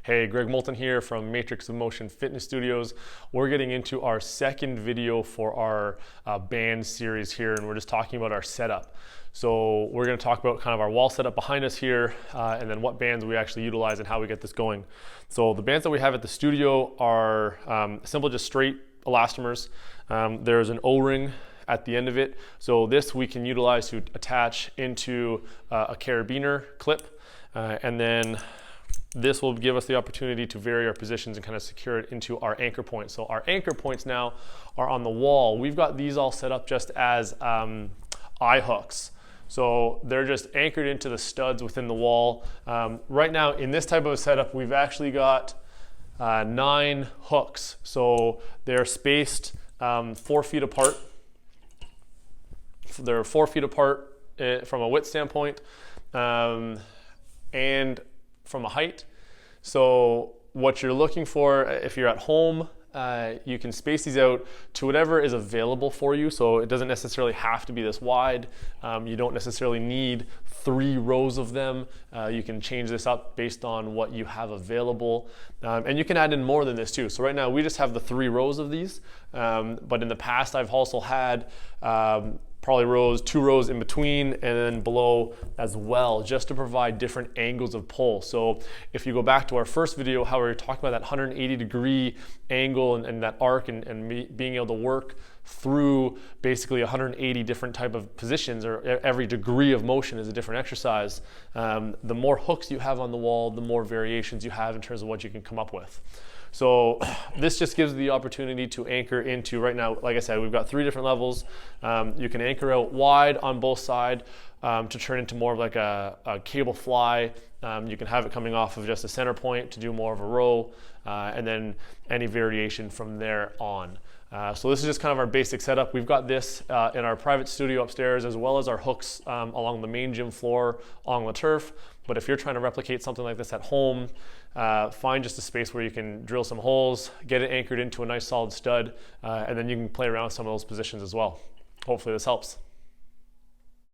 Hey, Greg Moulton here from Matrix of Motion Fitness Studios. We're getting into our second video for our band series here, and we're just talking about our setup. So we're going to talk about kind of our wall setup behind us here, and then what bands we actually utilize and how we get this going. So the bands that we have at the studio are simple, just straight elastomers. There's an O-ring at the end of it. So this we can utilize to attach into a carabiner clip, and then this will give us the opportunity to vary our positions and kind of secure it into our anchor points. So our anchor points now are on the wall. We've got these all set up just as eye hooks. So they're just anchored into the studs within the wall. Right now in this type of a setup, we've actually got 9 hooks. So they're spaced 4 feet apart. They're 4 feet apart from a width standpoint, and from a height. So what you're looking for, if you're at home, you can space these out to whatever is available for you. So it doesn't necessarily have to be this wide. You don't necessarily need 3 rows of them. You can change this up based on what you have available. And you can add in more than this too. So right now we just have the 3 rows of these. But in the past I've also had probably 2 rows in between and then below as well, just to provide different angles of pull. So if you go back to our first video, how we were talking about that 180 degree angle and that arc and being able to work through basically 180 different type of positions, or every degree of motion is a different exercise. The more hooks you have on the wall, the more variations you have in terms of what you can come up with. So this just gives the opportunity to anchor into, right now, like I said, we've got 3 different levels. You can anchor out wide on both sides to turn into more of like a cable fly. You can have it coming off of just a center point to do more of a row, and then any variation from there on. So this is just kind of our basic setup. We've got this in our private studio upstairs, as well as our hooks along the main gym floor along the turf. But if you're trying to replicate something like this at home, find just a space where you can drill some holes, get it anchored into a nice solid stud, and then you can play around with some of those positions as well. Hopefully this helps.